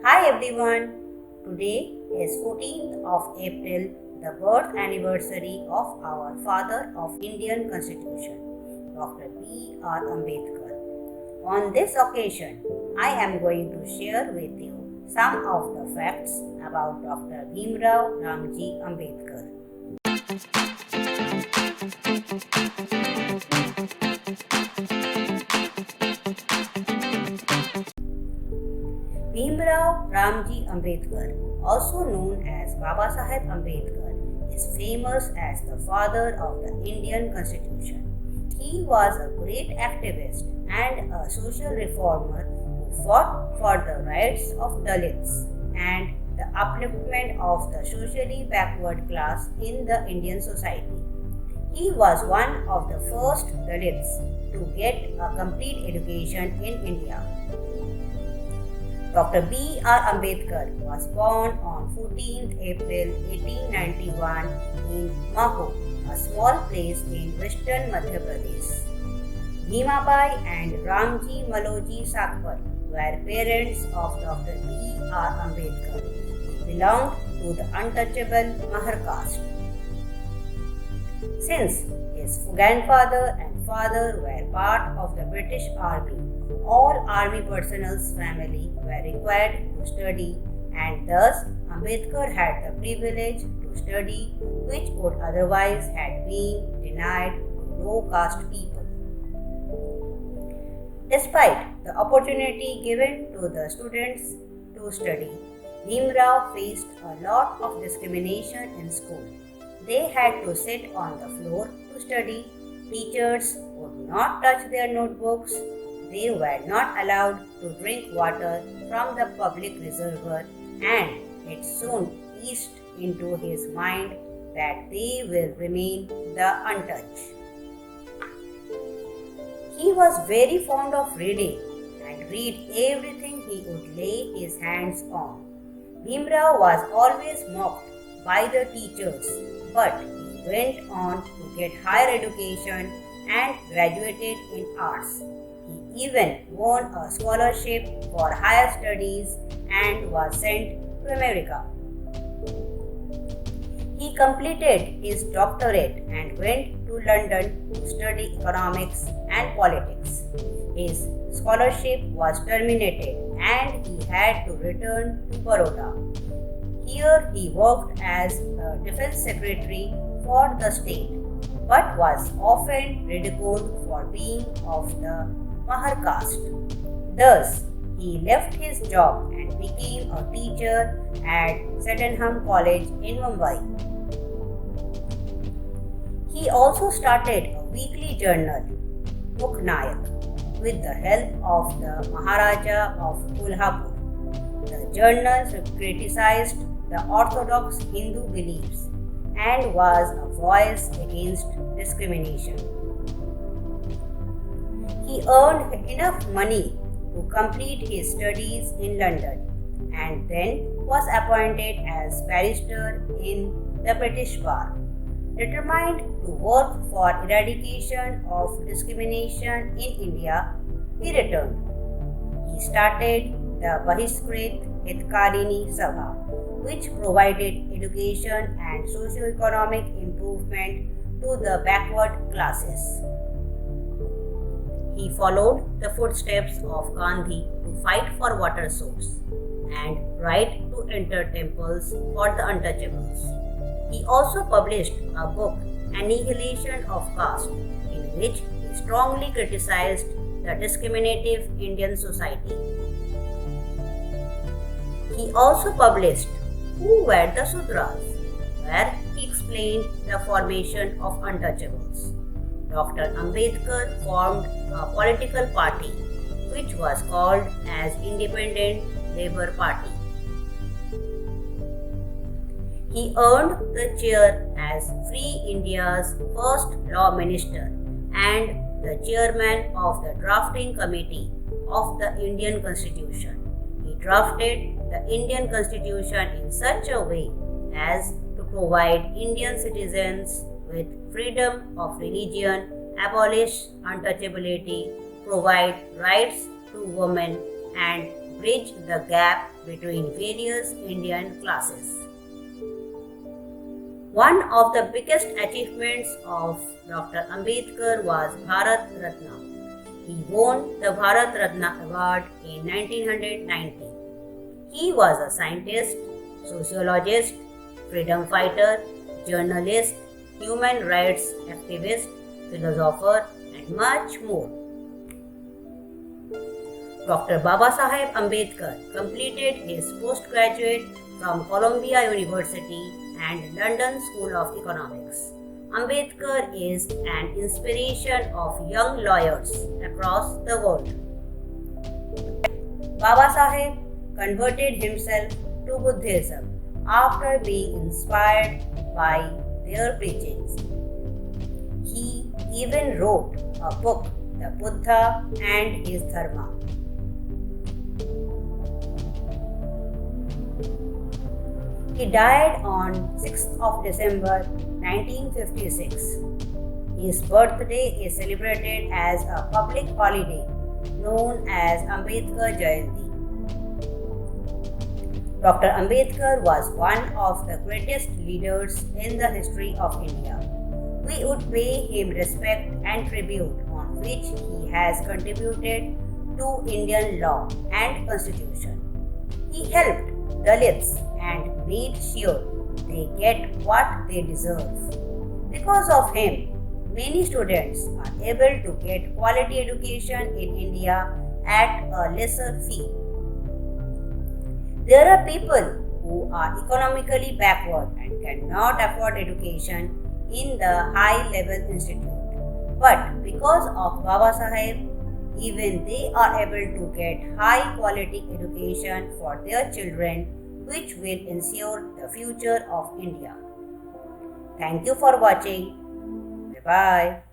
Hi everyone. Today is 14th of April, the birth anniversary of our father of Indian Constitution, Dr. B.R. Ambedkar. On this occasion, I am going to share with you some of the facts about Dr. Bhimrao Ramji Ambedkar. Bhimrao Ramji Ambedkar, also known as Baba Saheb Ambedkar, is famous as the father of the Indian Constitution. He was a great activist and a social reformer who fought for the rights of Dalits and the upliftment of the socially backward class in the Indian society. He was one of the first Dalits to get a complete education in India. Dr. B.R. Ambedkar was born on 14th April 1891 in Maho, a small place in western Madhya Pradesh. Bhimabai and Ramji Maloji Sakpar were parents of Dr. B.R. Ambedkar, who belonged to the untouchable Mahar caste. Since his grandfather and father were part of the British Army, all army personnel's family were required to study, and thus Ambedkar had the privilege to study which would otherwise have been denied to low caste people. Despite the opportunity given to the students to study, Bhimrao faced a lot of discrimination in school. They had to sit on the floor to study. Teachers would not touch their notebooks. They were not allowed to drink water from the public reservoir, and it soon eased into his mind that they will remain the untouched. He was very fond of reading and read everything he would lay his hands on. Bhimrao was always mocked by the teachers, but he went on to get higher education and graduated in arts. He even won a scholarship for higher studies and was sent to America. He completed his doctorate and went to London to study economics and politics. His scholarship was terminated and he had to return to Baroda. Here he worked as the defense secretary for the state, but was often ridiculed for being of the Mahar caste. Thus, he left his job and became a teacher at Sydenham College in Mumbai. He also started a weekly journal, Muknayak, with the help of the Maharaja of Kolhapur. The journal criticized the orthodox Hindu beliefs and was a voice against discrimination. He earned enough money to complete his studies in London and then was appointed as barrister in the British Bar. Determined to work for eradication of discrimination in India, he returned. He started the Bahiskrit Hitkarini Sabha, which provided education and socio-economic improvement to the backward classes. He followed the footsteps of Gandhi to fight for water source and right to enter temples for the untouchables. He also published a book, Annihilation of Caste, in which he strongly criticized the discriminative Indian society. He also published Who Were the Sudras, where he explained the formation of untouchables. Dr. Ambedkar formed a political party which was called as Independent Labour Party. He earned the chair as Free India's first law minister and the chairman of the drafting committee of the Indian Constitution. He drafted the Indian Constitution in such a way as to provide Indian citizens with freedom of religion, abolish untouchability, provide rights to women, and bridge the gap between various Indian classes. One of the biggest achievements of Dr. Ambedkar was Bharat Ratna. He won the Bharat Ratna Award in 1990. He was a scientist, sociologist, freedom fighter, journalist, human rights activist, philosopher, and much more. Dr. Babasaheb Ambedkar completed his postgraduate from Columbia University and London School of Economics. Ambedkar is an inspiration of young lawyers across the world. Babasaheb converted himself to Buddhism after being inspired by their preachings. He even wrote a book, The Buddha and His Dharma. He died on 6th of December 1956. His birthday is celebrated as a public holiday known as Ambedkar Jayanti. Dr. Ambedkar was one of the greatest leaders in the history of India. We would pay him respect and tribute on which he has contributed to Indian law and constitution. He helped Dalits and made sure they get what they deserve. Because of him, many students are able to get quality education in India at a lesser fee. There are people who are economically backward and cannot afford education in the high-level institute. But because of Babasaheb, even they are able to get high-quality education for their children, which will ensure the future of India. Thank you for watching. Bye-bye.